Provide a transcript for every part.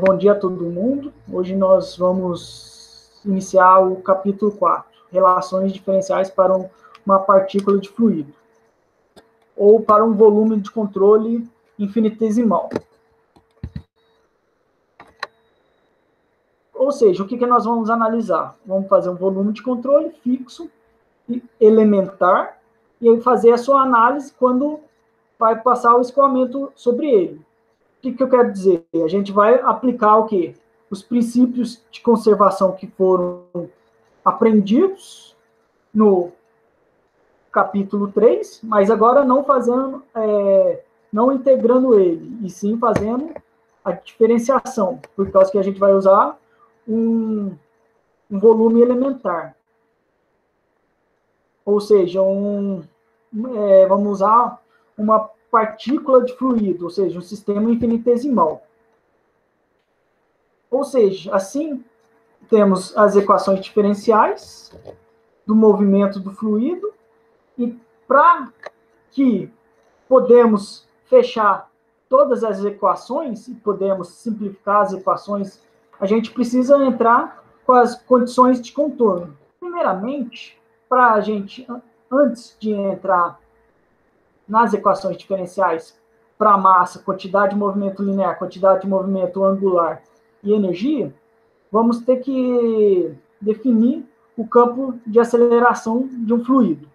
Bom dia a todo mundo. Hoje nós vamos iniciar o capítulo 4, Relações diferenciais para uma partícula de fluido, ou para um volume de controle infinitesimal. Ou seja, o que nós vamos analisar? Vamos fazer um volume de controle fixo, elementar, e aí fazer a sua análise quando vai passar o escoamento sobre ele. O que eu quero dizer? A gente vai aplicar o quê? Os princípios de conservação que foram aprendidos no capítulo 3, mas agora não fazendo, não integrando ele, e sim fazendo a diferenciação, por causa que a gente vai usar um volume elementar. Ou seja, vamos usar uma partícula de fluido, ou seja, um sistema infinitesimal. Ou seja, assim, temos as equações diferenciais do movimento do fluido, e para que podemos fechar todas as equações e podemos simplificar as equações, a gente precisa entrar com as condições de contorno. Primeiramente, para a gente, antes de entrar nas equações diferenciais para massa, quantidade de movimento linear, quantidade de movimento angular e energia, vamos ter que definir o campo de aceleração de um fluido.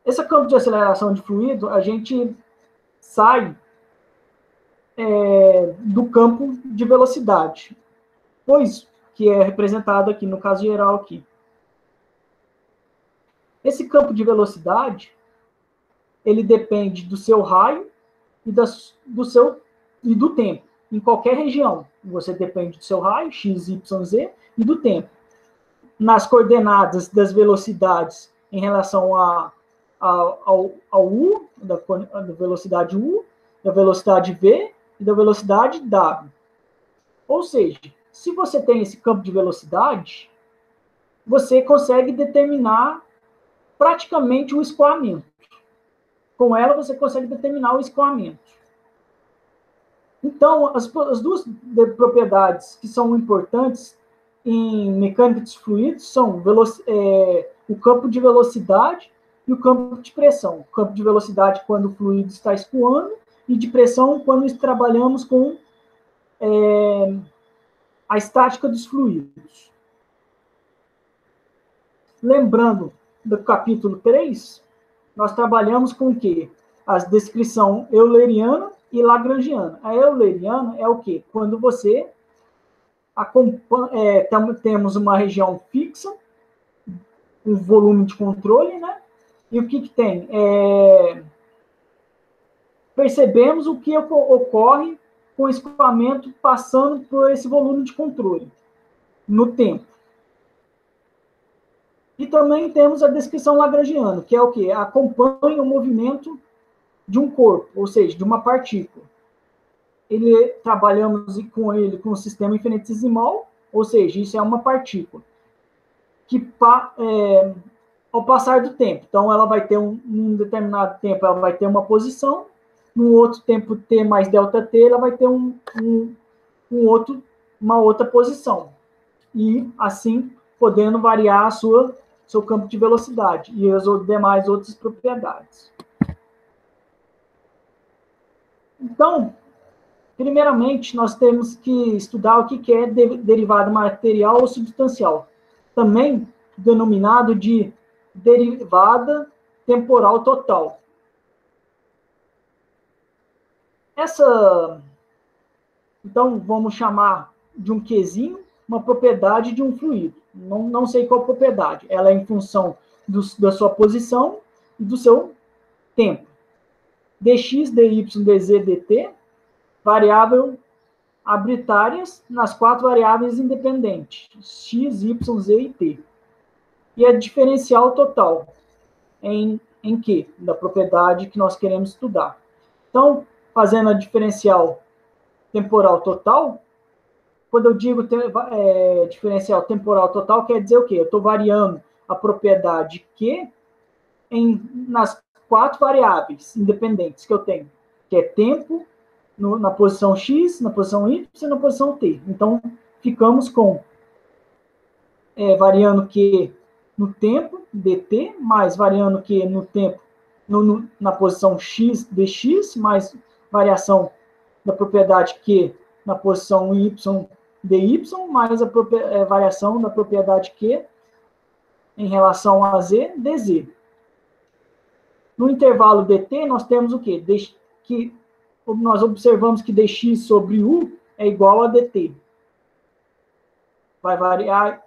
Esse campo de aceleração de fluido, a gente sai do campo de velocidade, pois que é representado aqui no caso geral aqui. Esse campo de velocidade, ele depende do seu raio e do tempo. Em qualquer região, você depende do seu raio, x, y, z, e do tempo. Nas coordenadas das velocidades em relação ao u, da velocidade u, da velocidade v e da velocidade w. Ou seja, se você tem esse campo de velocidade, você consegue determinar praticamente o escoamento. Com ela, você consegue determinar o escoamento. Então, as duas propriedades que são importantes em mecânica dos fluidos são o campo de velocidade e o campo de pressão. O campo de velocidade quando o fluido está escoando e de pressão quando trabalhamos com a estática dos fluidos. Lembrando do capítulo 3, nós trabalhamos com o quê? A descrição euleriana e lagrangiana. A euleriana é o quê? Quando você temos uma região fixa, um volume de controle, né? E o que tem? Percebemos o que ocorre com o escoamento passando por esse volume de controle no tempo. E também temos a descrição lagrangiana, que é o quê? Acompanha o movimento de um corpo, ou seja, de uma partícula. Trabalhamos com ele com um sistema infinitesimal, ou seja, isso é uma partícula que, ao passar do tempo, então ela vai ter um determinado tempo, ela vai ter uma posição, no outro tempo t mais ΔT, ela vai ter uma outra posição. E, assim, podendo variar seu campo de velocidade e as demais outras propriedades. Então, primeiramente, nós temos que estudar o que é derivada material ou substancial, também denominado de derivada temporal total. Então, vamos chamar de um Qzinho uma propriedade de um fluido. Não sei qual propriedade. Ela é em função da sua posição e do seu tempo. dx, dy, dz, dt, variável arbitrárias nas 4 variáveis independentes, x, y, z e t. E a diferencial total, em Q, da propriedade que nós queremos estudar. Então, fazendo a diferencial temporal total, quando eu digo diferencial temporal total, quer dizer o quê? Eu estou variando a propriedade Q nas 4 variáveis independentes que eu tenho, que é tempo, na posição x, na posição y e na posição t. Então, ficamos com variando Q no tempo, dt, mais variando Q no tempo na posição x, dx, mais variação da propriedade Q na posição y, dy, mais a variação da propriedade Q em relação a z, dz. No intervalo dt, nós temos o quê? Que nós observamos que dx sobre u é igual a dt. Vai variar,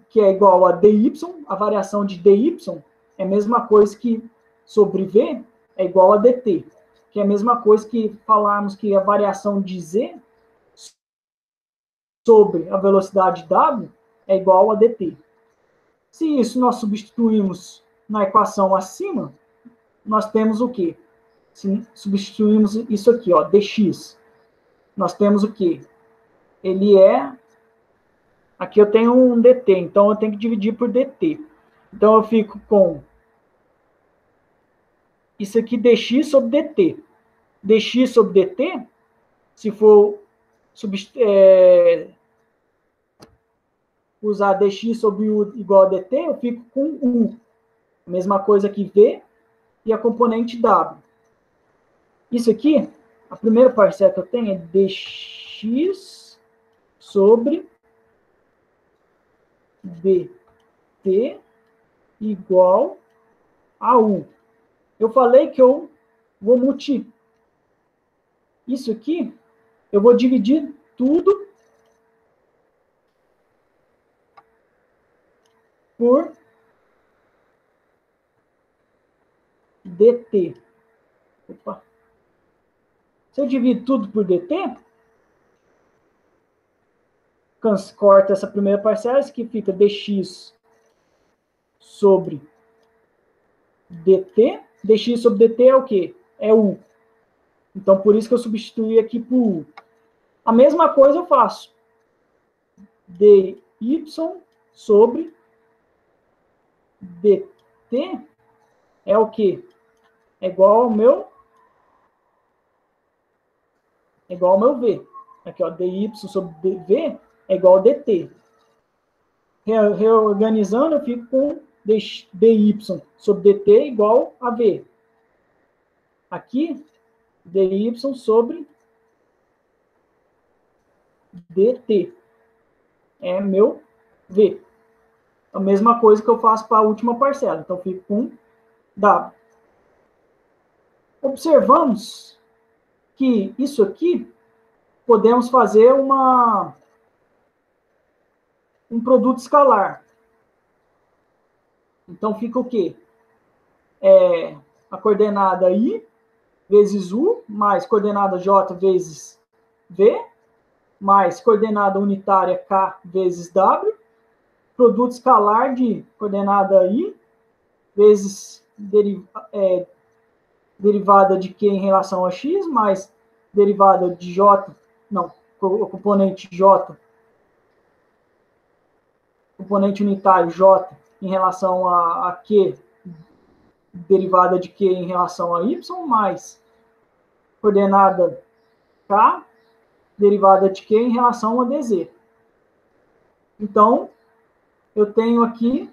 que é igual a dy, a variação de dy é a mesma coisa que sobre v é igual a dt, que é a mesma coisa que falarmos que a variação de z sobre a velocidade w é igual a dt. Se isso nós substituímos na equação acima, nós temos o quê? Se substituímos isso aqui, ó, dx, nós temos o quê? Ele é... Aqui eu tenho um dt, então eu tenho que dividir por dt. Então eu fico com isso aqui, dx sobre dt. Dx sobre dt, se for usar dx sobre u igual a dt, eu fico com u. A mesma coisa que v e a componente w. Isso aqui, a primeira parcela que eu tenho é dx sobre dt igual a u. Eu falei que eu vou multiplicar isso aqui, eu vou dividir tudo por dt. Opa. Se eu divido tudo por dt, corta essa primeira parcela, isso aqui fica dx sobre dt. Dx sobre dt é o quê? É u. Então, por isso que eu substituí aqui por u. A mesma coisa eu faço. dy sobre dt é o quê? É igual ao meu v. Aqui, ó, dy sobre dv é igual a dt. Reorganizando, eu fico com dy sobre dt igual a v. Aqui, dy sobre dt é meu v. A mesma coisa que eu faço para a última parcela. Então, fico com w. Observamos que isso aqui podemos fazer um produto escalar. Então, fica o quê? A coordenada i vezes u, mais coordenada j vezes v, mais coordenada unitária k vezes w, produto escalar de coordenada i vezes derivada de q em relação a x, mais derivada de j, não, o componente j, componente unitário j em relação a q, derivada de q em relação a y, mais coordenada k, derivada de q em relação a dz. Então, eu tenho aqui,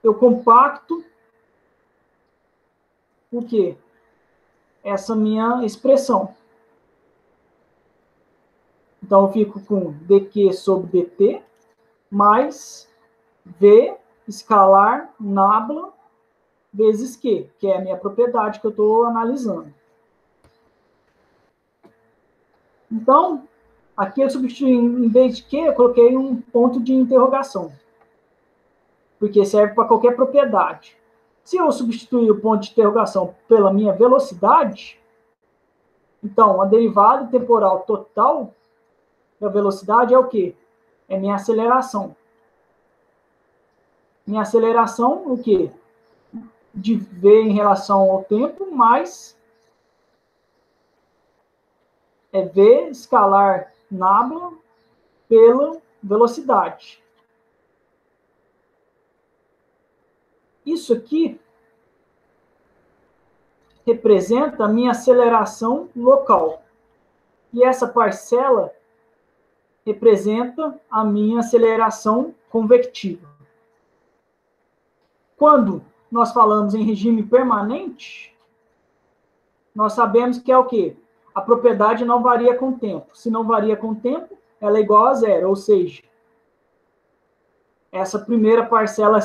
eu compacto o quê? Essa minha expressão. Então, eu fico com dq sobre dt mais v escalar nabla vezes q, que é a minha propriedade que eu estou analisando. Então, aqui eu substituí, em vez de q, eu coloquei um ponto de interrogação, porque serve para qualquer propriedade. Se eu substituir o ponto de interrogação pela minha velocidade, então a derivada temporal total da velocidade é o quê? É minha aceleração. Minha aceleração, o quê? De v em relação ao tempo, mais v escalar nabla pela velocidade. Isso aqui representa a minha aceleração local. E essa parcela representa a minha aceleração convectiva. Quando nós falamos em regime permanente, nós sabemos que é o quê? A propriedade não varia com o tempo. Se não varia com o tempo, ela é igual a zero, ou seja, essa primeira parcela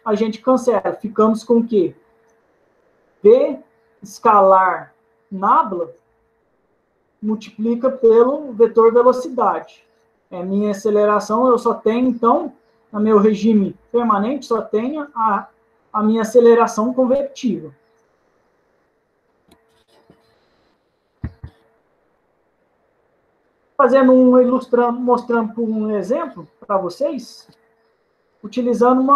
a gente cancela. Ficamos com o quê? V escalar nabla multiplica pelo vetor velocidade. É minha aceleração, eu só tenho, então, no meu regime permanente, só tenho a minha aceleração convectiva. Mostrando por um exemplo para vocês, utilizando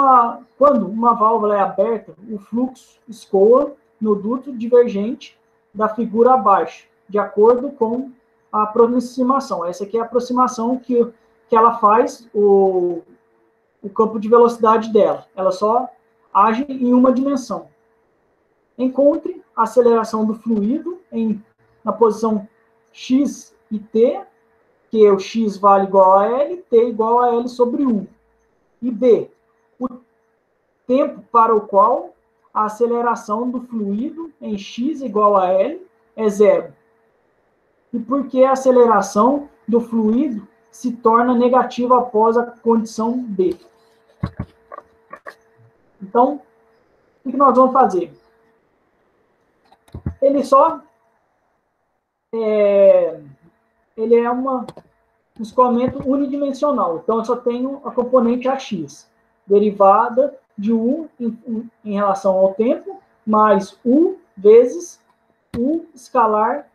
quando uma válvula é aberta, o fluxo escoa no duto divergente da figura abaixo, de acordo com a aproximação. Essa aqui é a aproximação que ela faz, o campo de velocidade dela. Ela só age em uma dimensão. Encontre a aceleração do fluido na posição x e t, que o x vale igual a L, t igual a L sobre U. E B, o tempo para o qual a aceleração do fluido em x igual a L é zero. E por que a aceleração do fluido se torna negativa após a condição B. Então, o que nós vamos fazer? Ele é um escoamento unidimensional. Então, eu só tenho a componente AX, derivada de U em relação ao tempo, mais U vezes U escalar,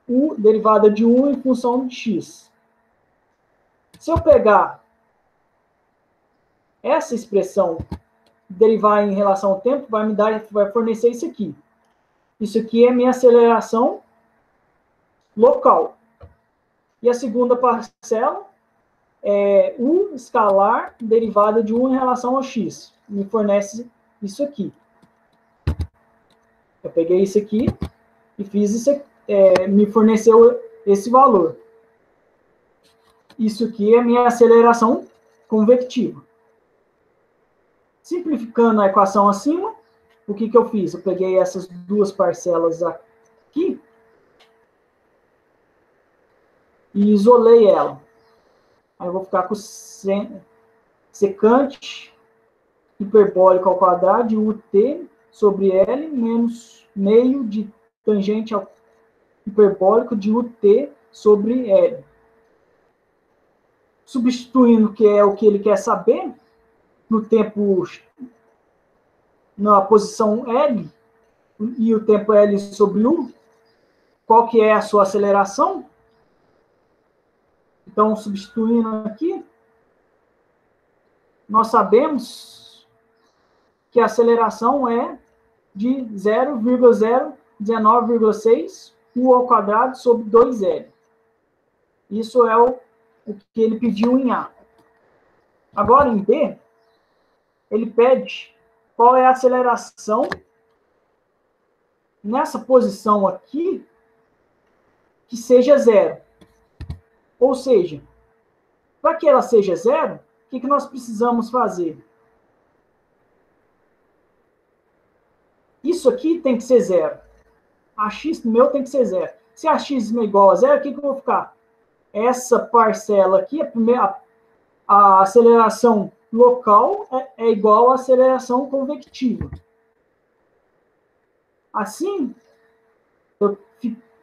U derivada de U em função de X. Se eu pegar essa expressão, derivar em relação ao tempo, vai fornecer isso aqui. Isso aqui é minha aceleração local. E a segunda parcela é U escalar derivada de U em relação ao X. Me fornece isso aqui. Eu peguei isso aqui e fiz isso aqui, me forneceu esse valor. Isso aqui é minha aceleração convectiva. Simplificando a equação acima, o que eu fiz? Eu peguei essas duas parcelas aqui e isolei ela. Aí eu vou ficar com secante hiperbólico ao quadrado de UT sobre L menos meio de tangente ao hiperbólico de UT sobre L. Substituindo que é o que ele quer saber, no tempo, na posição L, e o tempo L sobre U, qual que é a sua aceleração? Então, substituindo aqui, nós sabemos que a aceleração é de 0,019,6 U ao quadrado sobre 2L. Isso é o que ele pediu em A. Agora, em B, ele pede qual é a aceleração nessa posição aqui que seja zero. Ou seja, para que ela seja zero, o que nós precisamos fazer? Isso aqui tem que ser zero. A x meu tem que ser zero. Se a x é igual a zero, o que eu vou ficar? Essa parcela aqui, a aceleração local é igual à aceleração convectiva. Assim, eu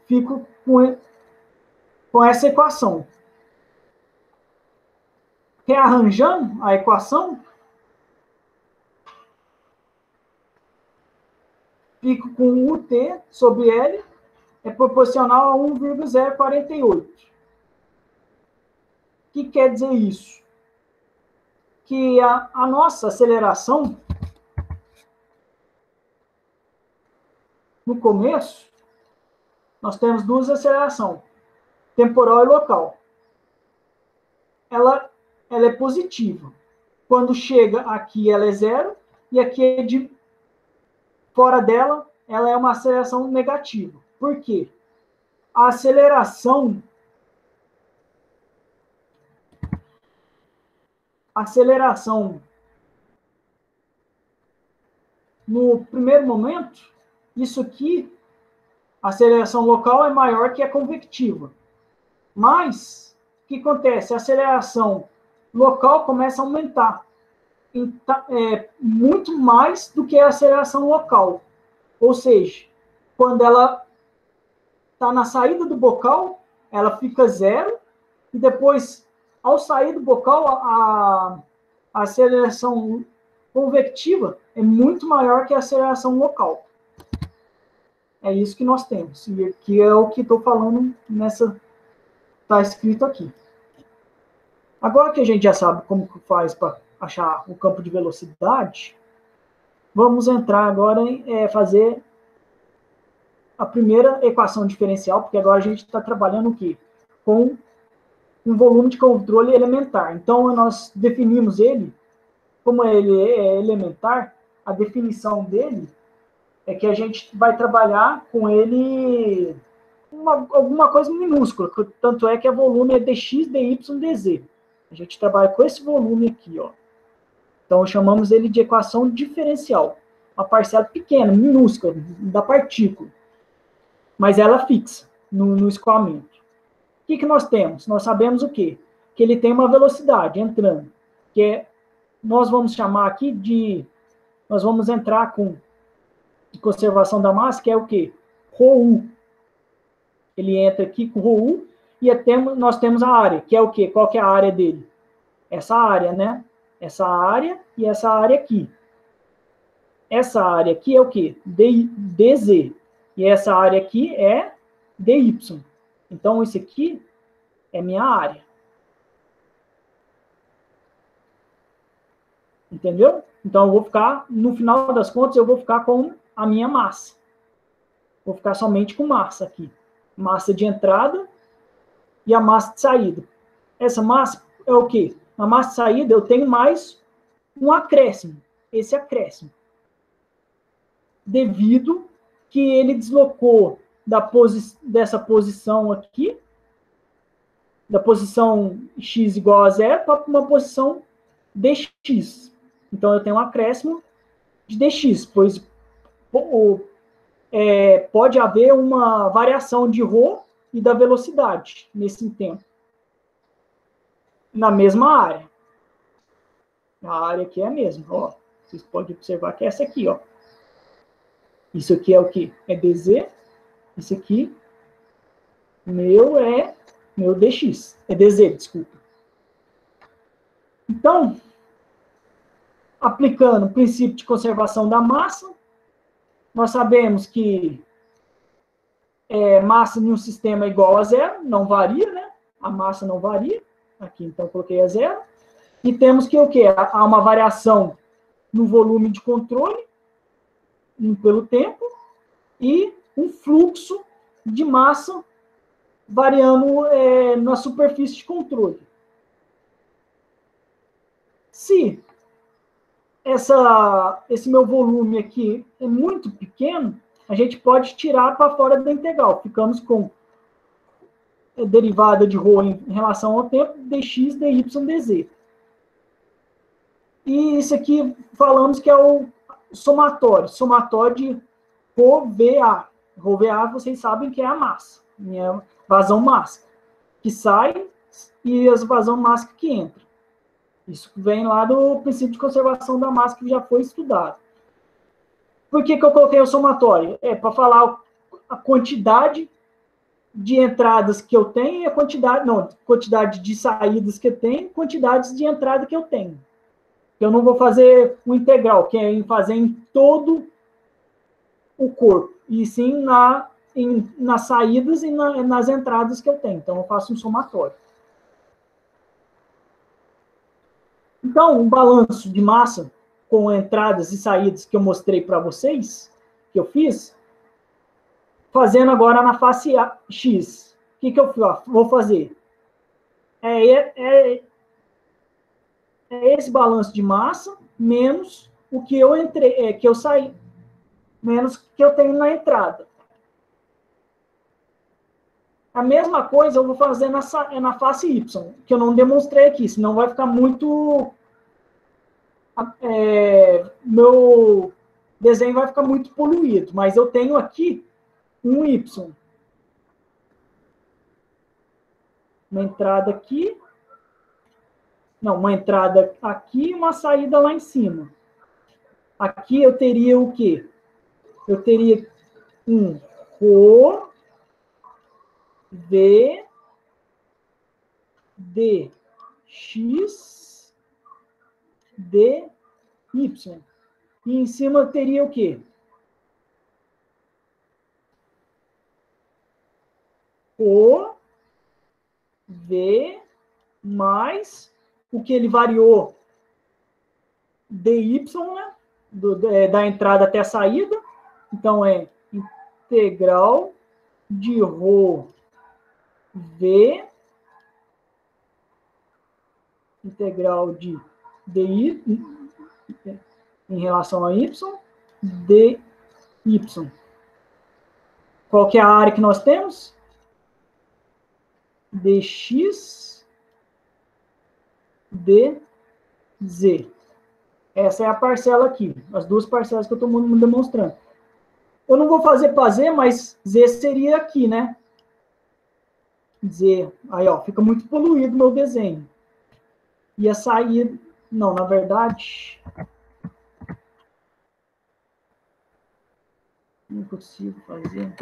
fico com essa equação. Rearranjando a equação, fico com UT sobre L é proporcional a 1,048. O que quer dizer isso? Que a nossa aceleração, no começo, nós temos duas acelerações, temporal e local. Ela é positiva. Quando chega aqui, ela é zero, e aqui fora dela ela é uma aceleração negativa. Por quê? A aceleração no primeiro momento, isso aqui, a aceleração local é maior que a convectiva. Mas, o que acontece? A aceleração local começa a aumentar muito mais do que a aceleração local. Ou seja, quando ela está na saída do bocal, ela fica zero, e depois, ao sair do bocal, a aceleração convectiva é muito maior que a aceleração local. É isso que nós temos. E aqui é o que estou falando nessa... Está escrito aqui. Agora que a gente já sabe como que faz para achar o campo de velocidade, vamos entrar agora em fazer a primeira equação diferencial, porque agora a gente está trabalhando o quê? Com um volume de controle elementar. Então, nós definimos ele, como ele é elementar, a definição dele é que a gente vai trabalhar com ele alguma coisa minúscula, tanto é que o volume é dx, dy, dz. A gente trabalha com esse volume aqui, ó. Então, chamamos ele de equação diferencial. Uma parcela pequena, minúscula, da partícula. Mas ela fixa no escoamento. O que nós temos? Nós sabemos o quê? Que ele tem uma velocidade entrando, que é, nós vamos chamar aqui de... Nós vamos entrar com conservação da massa, que é o quê? ρu. Ele entra aqui com ρu, e nós temos a área, que é o quê? Qual que é a área dele? Essa área, né? Essa área e essa área aqui. Essa área aqui é o quê? dz. E essa área aqui é dy. Então, isso aqui é minha área. Entendeu? Então, eu vou ficar, no final das contas, eu vou ficar com a minha massa. Vou ficar somente com massa aqui. Massa de entrada e a massa de saída. Essa massa é o quê? Na massa de saída eu tenho mais um acréscimo. Esse acréscimo. Devido que ele deslocou dessa posição aqui, da posição x igual a zero, para uma posição dx. Então eu tenho um acréscimo de dx, pois pode haver uma variação de ρ e da velocidade nesse tempo. Na mesma área. A área aqui é a mesma. Ó, vocês podem observar que é essa aqui. Ó. Isso aqui é o quê? É dz. Isso aqui, meu dx. É dz, desculpa. Então, aplicando o princípio de conservação da massa, nós sabemos que massa em um sistema é igual a zero, não varia, né? A massa não varia. Aqui, então, coloquei a zero. E temos que o quê? Há uma variação no volume de controle, pelo tempo, e um fluxo de massa variando na superfície de controle. Se esse meu volume aqui é muito pequeno, a gente pode tirar para fora da integral. Ficamos com a derivada de ρ em relação ao tempo, dx, dy, dz. E isso aqui falamos que é o somatório de ρVA. ρVA, vocês sabem que é a massa, minha vazão mássica, que sai e a vazão mássica que entra. Isso vem lá do princípio de conservação da massa, que já foi estudado. Por que eu coloquei o somatório? Para falar a quantidade de entradas que eu tenho e a quantidade de saídas que eu tenho, quantidades de entrada que eu tenho. Eu não vou fazer um integral, que é fazer em todo o corpo, e sim nas saídas e nas entradas que eu tenho. Então, eu faço um somatório. Então, um balanço de massa com entradas e saídas que eu mostrei para vocês, que eu fiz, fazendo agora na face X. O que eu vou fazer? É esse balanço de massa menos o que eu entrei, que eu saí, menos que eu tenho na entrada. A mesma coisa eu vou fazer na face Y, que eu não demonstrei aqui, senão vai ficar muito... meu desenho vai ficar muito poluído, mas eu tenho aqui um Y. Uma entrada aqui. Não, uma entrada aqui e uma saída lá em cima. Aqui eu teria o quê? Eu teria um Rho, V, D, X, D, Y. E em cima eu teria o quê? O, V, mais o que ele variou dy, né? Da entrada até a saída. Então, é integral de ρ v, integral de dy, em relação a y, dy. Qual que é a área que nós temos? dx, dz. Essa é a parcela aqui, as duas parcelas que eu estou demonstrando. Eu não vou fazer para z, mas z seria aqui, né? Z. Aí, ó, fica muito poluído o meu desenho. Ia sair... Não, na verdade... Não consigo fazer...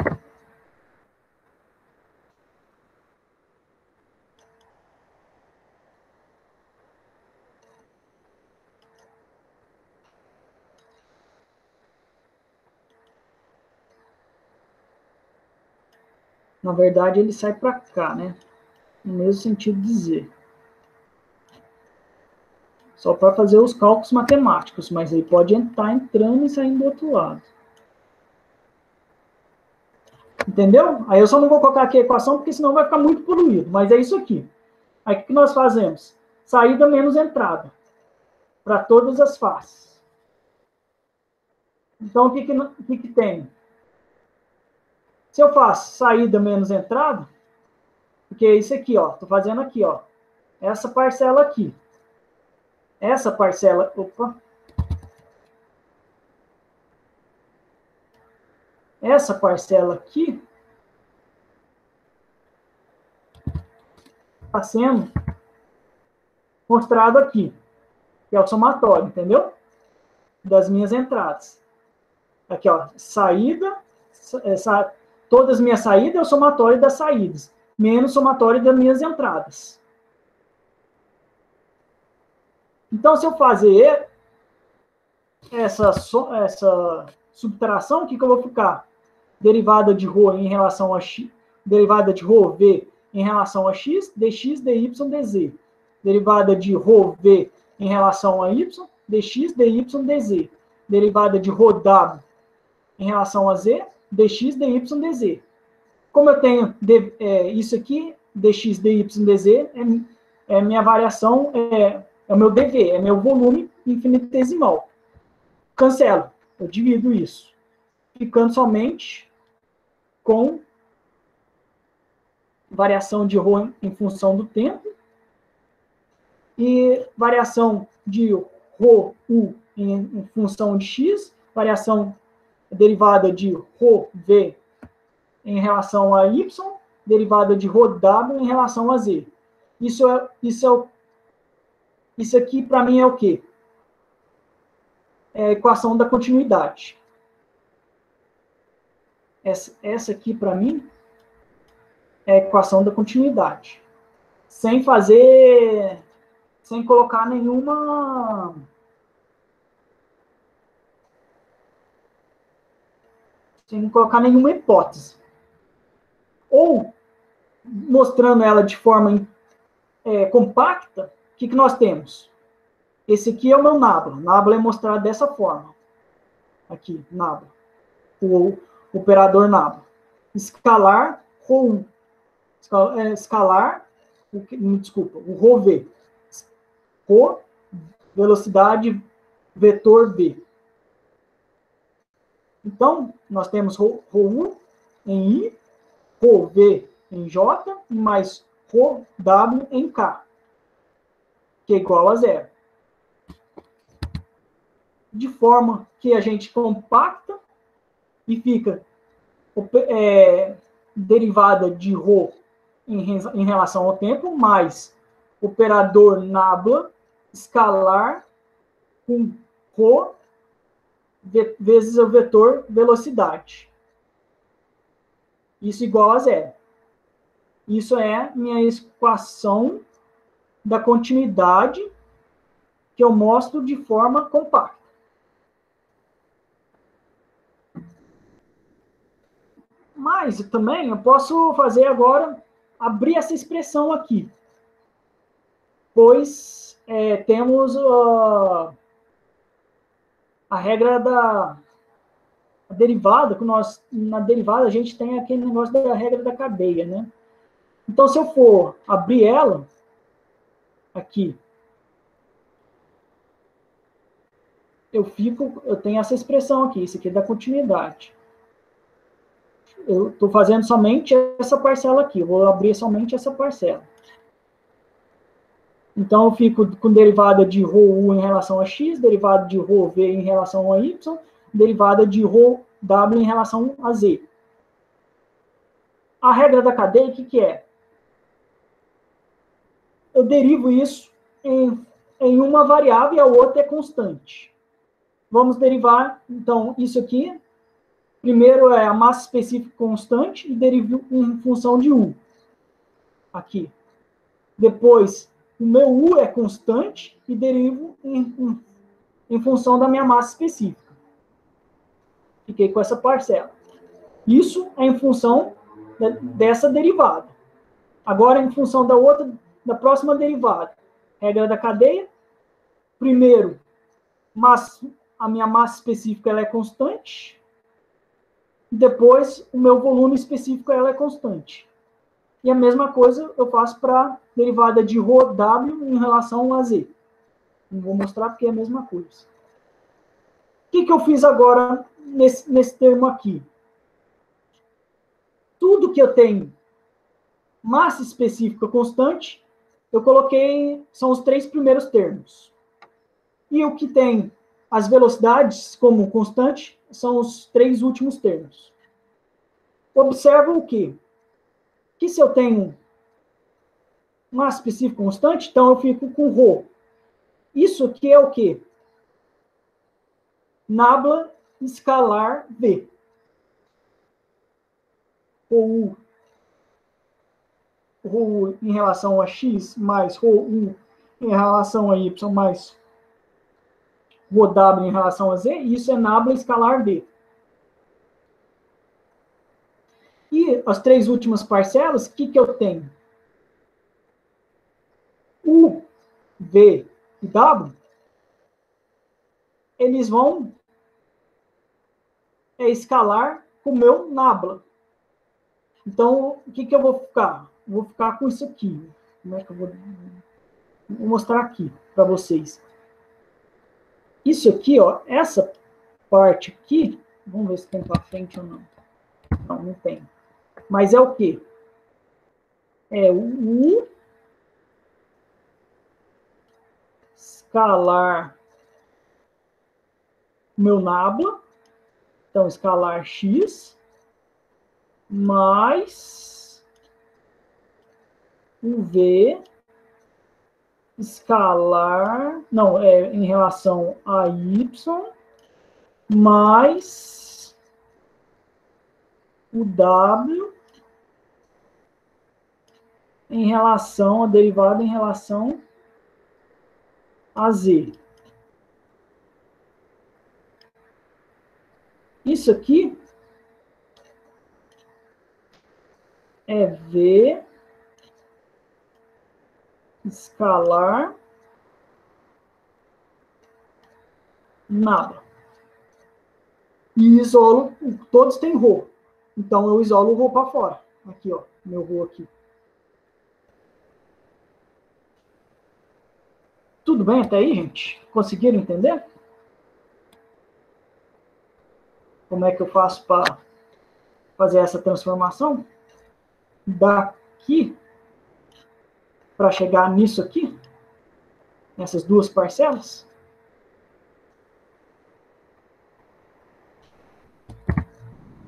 Na verdade, ele sai para cá, né? No mesmo sentido de Z. Só para fazer os cálculos matemáticos, mas ele pode estar entrando e saindo do outro lado. Entendeu? Aí eu só não vou colocar aqui a equação, porque senão vai ficar muito poluído. Mas é isso aqui. Aí o que nós fazemos? Saída menos entrada. Para todas as faces. Então, o que tem? Se eu faço saída menos entrada, porque é isso aqui, ó. Estou fazendo aqui, ó. Essa parcela aqui. Essa parcela... Opa! Essa parcela aqui está sendo mostrado aqui, que é o somatório, entendeu? Das minhas entradas. Aqui, ó, saída, todas as minhas saídas é o somatório das saídas, menos o somatório das minhas entradas. Então, se eu fazer essa subtração, o que eu vou ficar? Derivada de ρ em relação a x, derivada de ρv em relação a x, dx, dy, dz. Derivada de ρv em relação a y, dx, dy, dz. Derivada de ρw em relação a z, dx, dy, dz. Como eu tenho isso aqui, dx, dy, dz, é minha variação, é o meu dv, é meu volume infinitesimal. Cancelo, eu divido isso, ficando somente com variação de ρ em função do tempo e variação de ρu em função de x, variação derivada de ρv em relação a y, derivada de ρw em relação a z. Isso aqui, para mim, é o quê? É a equação da continuidade. Essa aqui, para mim, é a equação da continuidade. Sem colocar nenhuma... Sem colocar nenhuma hipótese. Ou, mostrando ela de forma compacta, o que nós temos? Esse aqui é o meu nabla. Nabla é mostrado dessa forma. Aqui, nabla. O operador nabla. Escalar, ρ1. Escalar, desculpa, o ρv. Rho, velocidade, vetor v. Então, nós temos ρ U em I, ρ V em J, mais ρ W em K, que é igual a zero. De forma que a gente compacta e fica derivada de ρ em relação ao tempo, mais operador nabla escalar com ρ vezes o vetor velocidade. Isso igual a zero. Isso é minha equação da continuidade que eu mostro de forma compacta. Mas também eu posso fazer agora, abrir essa expressão aqui. Pois temos a regra da derivada, que na derivada a gente tem aquele negócio da regra da cadeia, né? Então, se eu for abrir ela, aqui, eu tenho essa expressão aqui, isso aqui é da continuidade. Eu estou fazendo somente essa parcela aqui, eu vou abrir somente essa parcela. Então, eu fico com derivada de ρ U em relação a x, derivada de ρ V em relação a y, derivada de ρ W em relação a z. A regra da cadeia, o que é? Eu derivo isso em uma variável e a outra é constante. Vamos derivar, então, isso aqui. Primeiro é a massa específica constante e derivo em função de U. Aqui. Depois, o meu U é constante e derivo em função da minha massa específica. Fiquei com essa parcela. Isso é em função dessa derivada. Agora, em função da próxima derivada. Regra da cadeia. Primeiro, a minha massa específica ela é constante. Depois, o meu volume específico ela é constante. E a mesma coisa eu faço para a derivada de ρ W em relação a Z. Não vou mostrar porque é a mesma coisa. O que eu fiz agora nesse termo aqui? Tudo que eu tenho massa específica constante, eu coloquei, são os 3 primeiros termos. E o que tem as velocidades como constante, são os 3 últimos termos. Observa o quê? Que se eu tenho massa específica constante, então eu fico com ρ. Isso aqui é o quê? Nabla escalar V. Ou ρ em relação a x mais ρ1 em relação a y mais ρw em relação a z, isso é nabla escalar V. E as 3 últimas parcelas, o que eu tenho? U, V e W, eles vão escalar com o meu nabla. Então, o que eu vou ficar? Vou ficar com isso aqui. Como é que eu vou mostrar aqui para vocês? Isso aqui, ó, essa parte aqui, vamos ver se tem para frente ou não. Não, não tem. Mas é o quê? É o U escalar meu nabla, então escalar x, mais o V escalar, não, em relação a y, mais o W em relação, a derivada em relação a Z. Isso aqui é V escalar nada. E isolo, todos têm ρ. Então eu isolo o ρ para fora. Aqui, ó, meu ρ aqui. Tudo bem até aí, gente? Conseguiram entender? como é que eu faço para fazer essa transformação? Daqui, para chegar nisso aqui, nessas duas parcelas.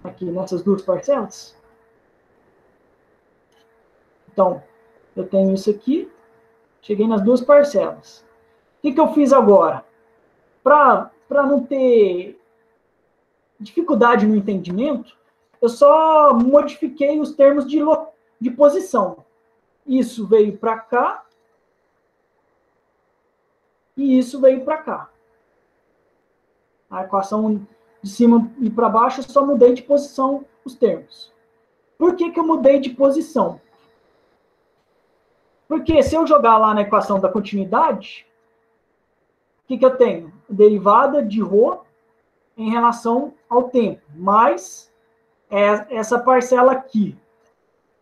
Aqui, nessas duas parcelas. Então, eu tenho isso aqui, cheguei nas duas parcelas. O que eu fiz agora? Para não ter dificuldade no entendimento, eu só modifiquei os termos de posição. Isso veio para cá e isso veio para cá. A equação de cima e para baixo, eu só mudei de posição os termos. Por que eu mudei de posição? Porque se eu jogar lá na equação da continuidade, o que eu tenho? Derivada de ρ em relação ao tempo, mais essa parcela aqui,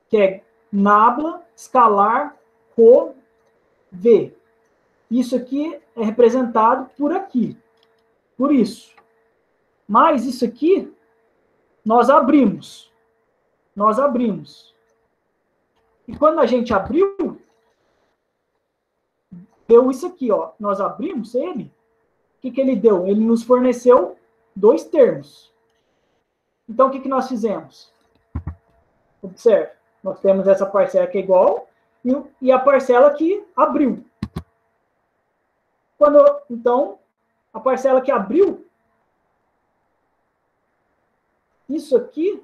que é nabla, escalar, ρ, v. Isso aqui é representado por aqui, por isso. Mas isso aqui, nós abrimos. Nós abrimos. E quando a gente abriu, deu isso aqui, ó. Nós abrimos ele. O que ele deu? Ele nos forneceu dois termos. Então, o que nós fizemos? Observe. Nós temos essa parcela que é igual e a parcela que abriu. Então, a parcela que abriu, isso aqui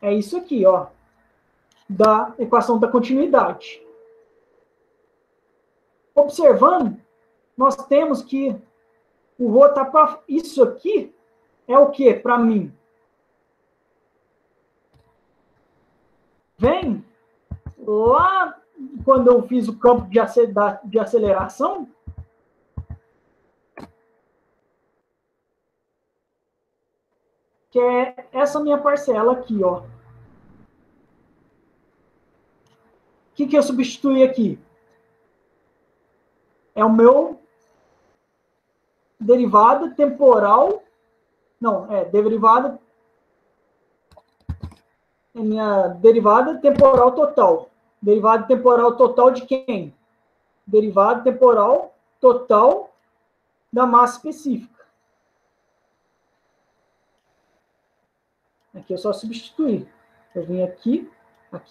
é isso aqui, ó, da equação da continuidade. Observando, nós temos que o ρ está para... Isso aqui é o que para mim? Vem lá quando eu fiz o campo de aceleração, que é essa minha parcela aqui, ó. O que eu substituí aqui? É o meu derivada temporal. Não, derivada. É minha derivada temporal total. Derivada temporal total de quem? Derivada temporal total da massa específica. Aqui é só substituir. Eu vim aqui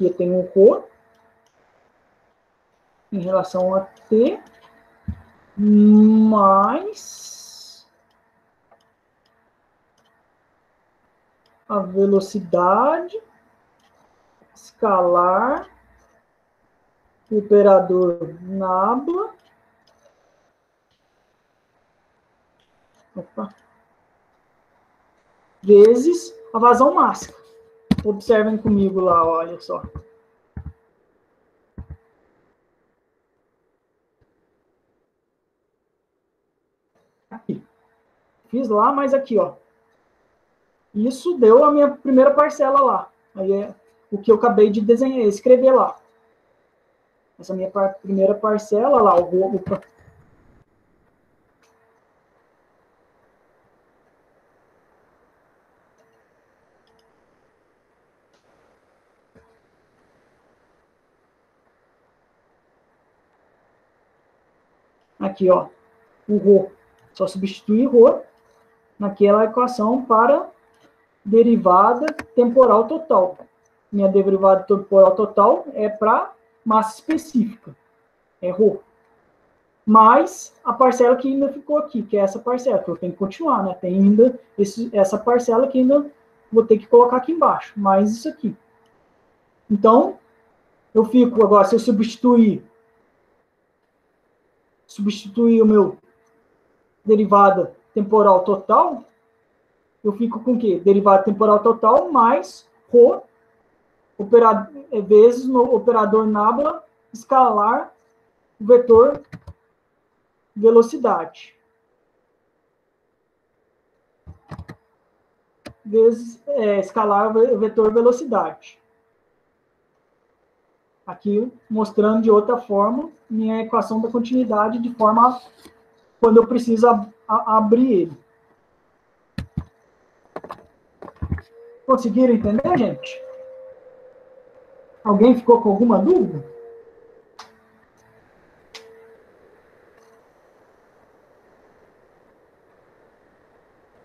eu tenho um ρ em relação a T mais a velocidade escalar o operador nabla vezes a vazão máxima. Observem comigo lá, olha só. Aqui. Fiz lá, mas aqui, ó. Isso deu a minha primeira parcela lá. Aí é o que eu acabei de desenhar, escrever lá. Essa minha primeira parcela lá, opa. Aqui, ó, o ρ. Só substituir ρ naquela equação para derivada temporal total. Minha derivada temporal total é para massa específica. É ρ. Mais a parcela que ainda ficou aqui, que é essa parcela, que eu tenho que continuar, né? Tem ainda essa parcela que ainda vou ter que colocar aqui embaixo, mais isso aqui. Então, eu fico agora, se eu substituir o meu derivada temporal total, eu fico com o quê? Derivada temporal total mais ρ vezes no operador nabla escalar o vetor velocidade. Vezes escalar o vetor velocidade. Aqui, mostrando de outra forma, minha equação da continuidade, de forma quando eu preciso abrir ele. Conseguiram entender, gente? Alguém ficou com alguma dúvida?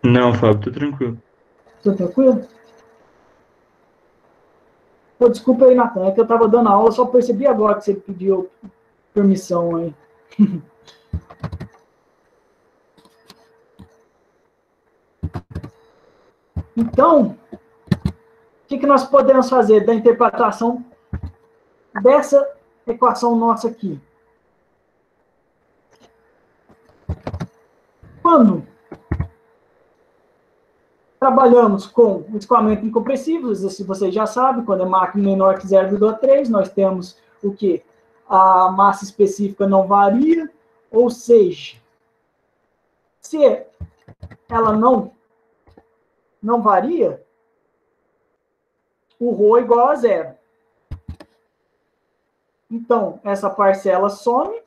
Não, Fábio, tô tranquilo. Tudo tranquilo? Pô, desculpa aí, Natan, é que eu estava dando aula, só percebi agora que você pediu permissão aí. Então, o que nós podemos fazer da interpretação dessa equação nossa aqui? Quando trabalhamos com o escoamento incompressível, se vocês já sabem, quando é máquina menor que 0,3, nós temos o quê? A massa específica não varia, ou seja, se ela não varia, o ρ é igual a zero. Então, essa parcela some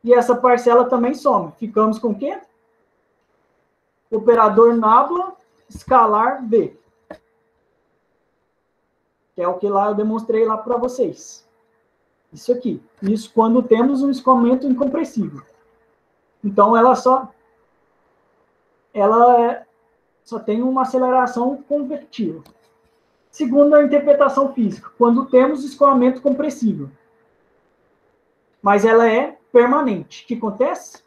e essa parcela também some. Ficamos com o quê? Operador nábula escalar V. Que é o que lá eu demonstrei lá para vocês. Isso aqui. Isso quando temos um escoamento incompressível. Então, ela só tem uma aceleração convertível. Segundo a interpretação física, quando temos escoamento compressível. Mas ela é permanente. O que acontece?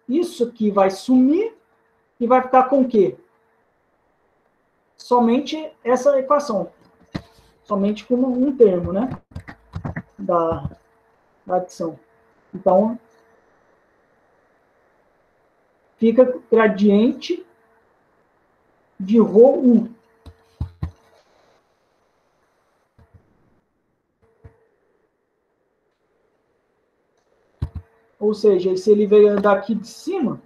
Isso aqui vai sumir e vai ficar com o quê? Somente essa equação. Somente com um termo, né? Da adição. Então, fica gradiente de ρ1. Ou seja, se ele veio daqui de cima,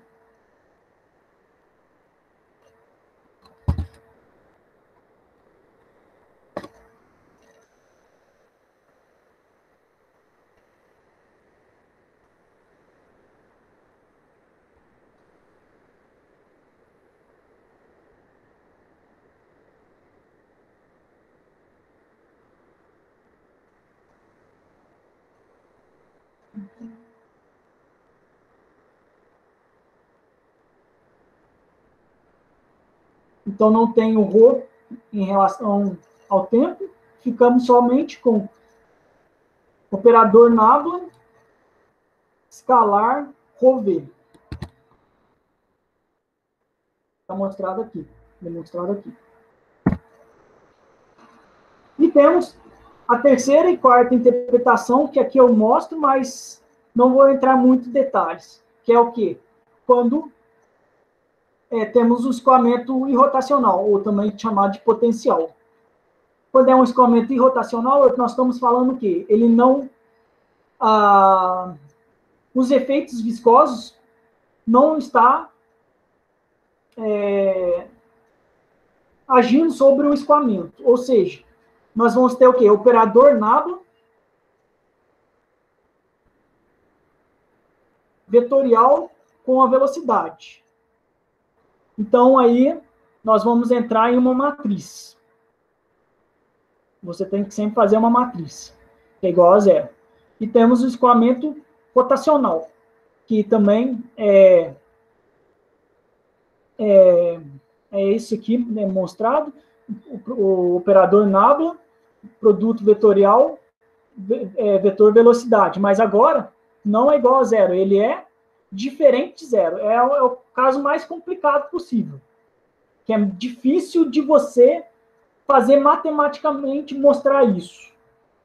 então não tem o ρ em relação ao tempo, ficamos somente com operador nábula escalar ρv. Está mostrado aqui, demonstrado aqui. E temos a terceira e quarta interpretação, que aqui eu mostro, mas não vou entrar muito em detalhes, que é o quê? Quando temos o escoamento irrotacional, ou também chamado de potencial. Quando é um escoamento irrotacional, nós estamos falando o quê? Ele não... os efeitos viscosos não está agindo sobre o escoamento. Ou seja, nós vamos ter o quê? Operador nábula vetorial com a velocidade. Então, aí, nós vamos entrar em uma matriz. Você tem que sempre fazer uma matriz, que é igual a zero. E temos o escoamento rotacional, que também é esse aqui demonstrado, o operador nábula, produto vetorial, vetor velocidade. Mas agora, não é igual a zero, ele é diferente de zero. É o caso mais complicado possível, que é difícil de você fazer matematicamente mostrar isso.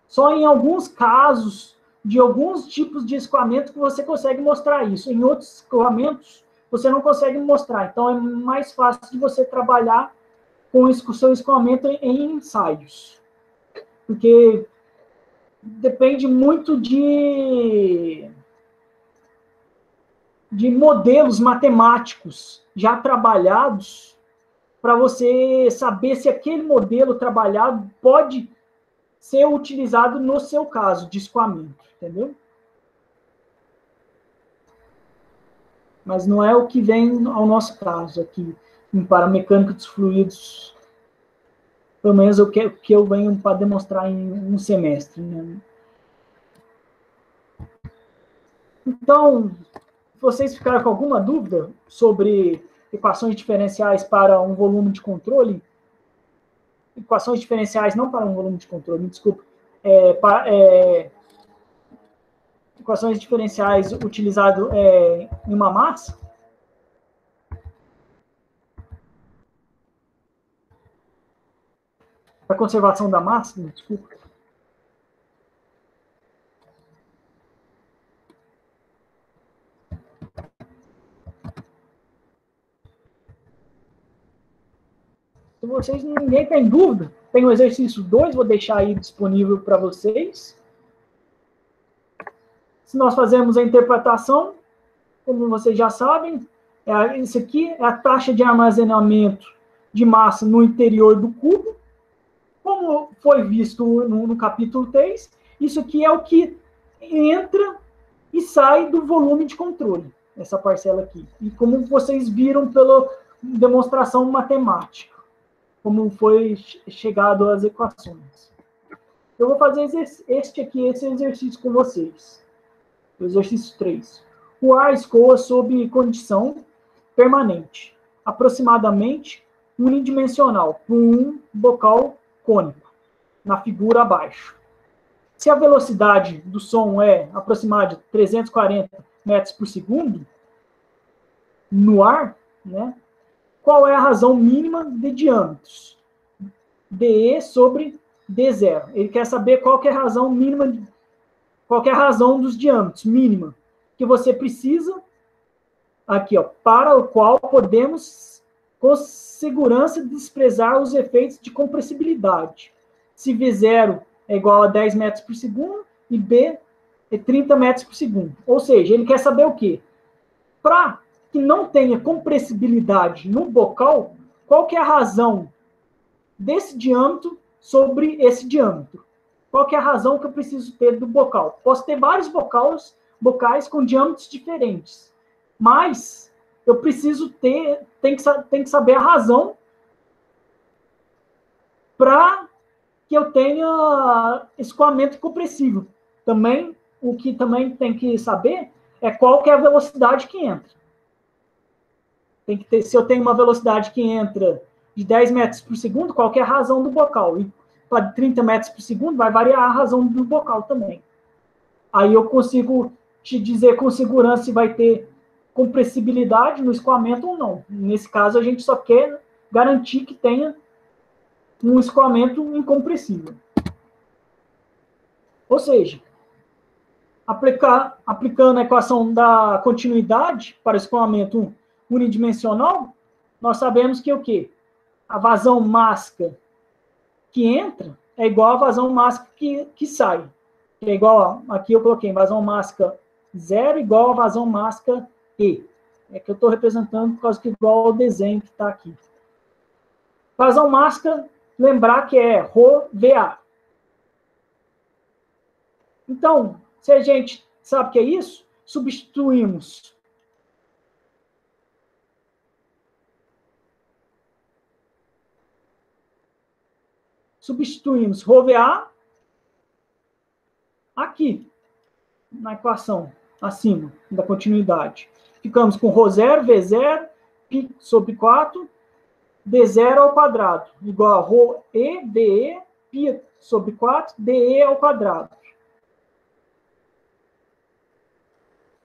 Só em alguns casos, de alguns tipos de escoamento, que você consegue mostrar isso. Em outros escoamentos, você não consegue mostrar. Então, é mais fácil de você trabalhar com o seu escoamento em ensaios. Porque depende muito de modelos matemáticos já trabalhados para você saber se aquele modelo trabalhado pode ser utilizado no seu caso de escoamento, entendeu? Mas não é o que vem ao nosso caso aqui, em paramecânica dos fluidos, pelo menos o que eu venho para demonstrar em um semestre. Né? Então, vocês ficaram com alguma dúvida sobre equações diferenciais para um volume de controle? Equações diferenciais não para um volume de controle, me desculpa. Equações diferenciais utilizado em uma massa? Para conservação da massa, me desculpa. Se vocês, ninguém tem dúvida, tem o exercício 2, vou deixar aí disponível para vocês. Se nós fazemos a interpretação, como vocês já sabem, isso aqui é a taxa de armazenamento de massa no interior do cubo. Como foi visto no capítulo 3, isso aqui é o que entra e sai do volume de controle, essa parcela aqui. E como vocês viram pela demonstração matemática, como foi chegado às equações. Eu vou fazer esse exercício com vocês. O exercício 3. O ar escoa sob condição permanente, aproximadamente unidimensional, por um bocal cônico, na figura abaixo. Se a velocidade do som é aproximada de 340 metros por segundo, no ar, né, qual é a razão mínima de diâmetros? dE sobre D0. Ele quer saber qual que é a razão mínima, qual que é a razão dos diâmetros mínima que você precisa, aqui, ó, para o qual podemos, com segurança, desprezar os efeitos de compressibilidade. Se V0 é igual a 10 metros por segundo e B é 30 metros por segundo. Ou seja, ele quer saber o quê? Para que não tenha compressibilidade no bocal, qual que é a razão desse diâmetro sobre esse diâmetro? Qual que é a razão que eu preciso ter do bocal? Posso ter vários bocais com diâmetros diferentes, mas eu preciso ter, tem que saber a razão para que eu tenha escoamento compressível. Também, o que também tem que saber é qual que é a velocidade que entra. Tem que ter, se eu tenho uma velocidade que entra de 10 metros por segundo, qual que é a razão do bocal? E para 30 metros por segundo, vai variar a razão do bocal também. Aí eu consigo te dizer com segurança se vai ter compressibilidade no escoamento ou não. Nesse caso, a gente só quer garantir que tenha um escoamento incompressível. Ou seja, aplicando a equação da continuidade para escoamento unidimensional, nós sabemos que o quê? A vazão mássica que entra é igual à vazão mássica que sai. Que é igual, aqui eu coloquei vazão mássica 0 igual a vazão mássica E. É que eu estou representando por causa que igual ao desenho que está aqui. Vazão mássica, lembrar que é ρVA. Então, se a gente sabe o que é isso, substituímos ρVA aqui, na equação acima da continuidade. Ficamos com ρ0, V0, π sobre 4, D0 ao quadrado, igual a ρE, DE, π sobre 4, DE ao quadrado.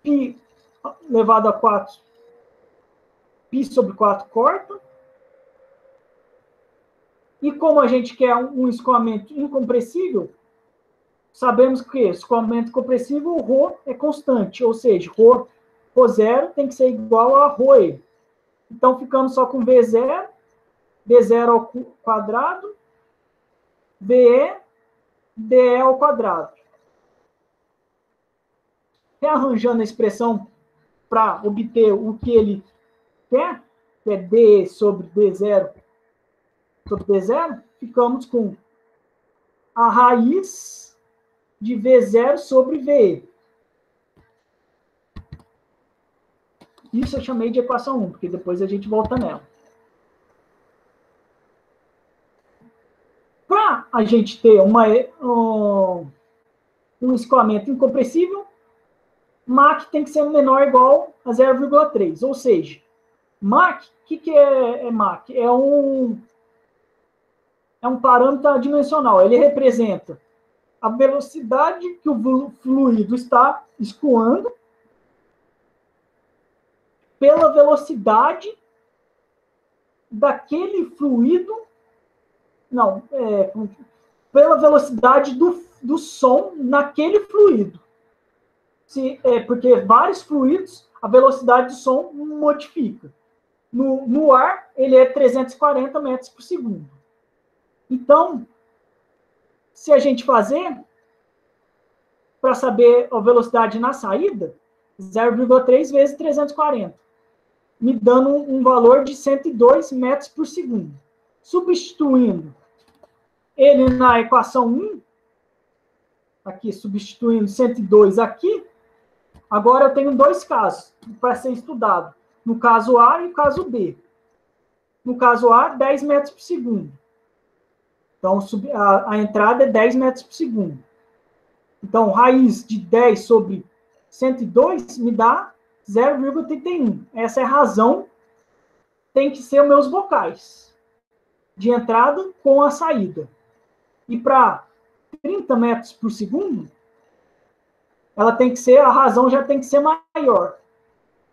Π elevado a 4, π sobre 4 corta. E como a gente quer um escoamento incompressível, sabemos que escoamento compressível, o ρ é constante, ou seja, ρ0 tem que ser igual a ρe. Então, ficamos só com V0, D0 ao quadrado, VE, DE ao quadrado. rearranjando a expressão para obter o que ele quer, que é D sobre D0 sobre D0, ficamos com a raiz de V0 sobre VE. Isso eu chamei de equação 1, porque depois a gente volta nela. Para a gente ter um escoamento incompressível, Mach tem que ser menor ou igual a 0,3. Ou seja, Mach, o que é Mach? É um parâmetro dimensional. Ele representa a velocidade que o fluido está escoando pela velocidade daquele fluido, pela velocidade do som naquele fluido. Porque vários fluidos, a velocidade do som modifica. No ar, ele é 340 metros por segundo. Então, se a gente fazer, para saber a velocidade na saída, 0,3 vezes 340, me dando um valor de 102 metros por segundo. Substituindo ele na equação 1, aqui, substituindo 102 aqui, agora eu tenho dois casos para ser estudado. No caso A e no caso B. No caso A, 10 metros por segundo. Então, a entrada é 10 metros por segundo. Então, raiz de 10 sobre 102 me dá 0,31. Essa é a razão. Tem que ser os meus vocais de entrada com a saída. E para 30 metros por segundo, a razão já tem que ser maior.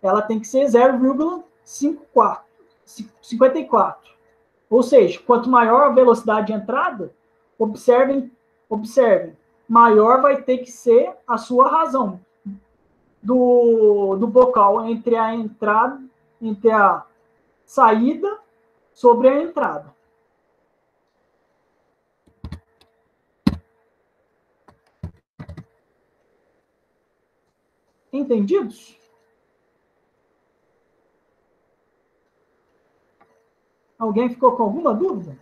Ela tem que ser 0,54. Ou seja, quanto maior a velocidade de entrada, observem, maior vai ter que ser a sua razão do vocal entre a entrada, entre a saída sobre a entrada. Entendidos? Alguém ficou com alguma dúvida?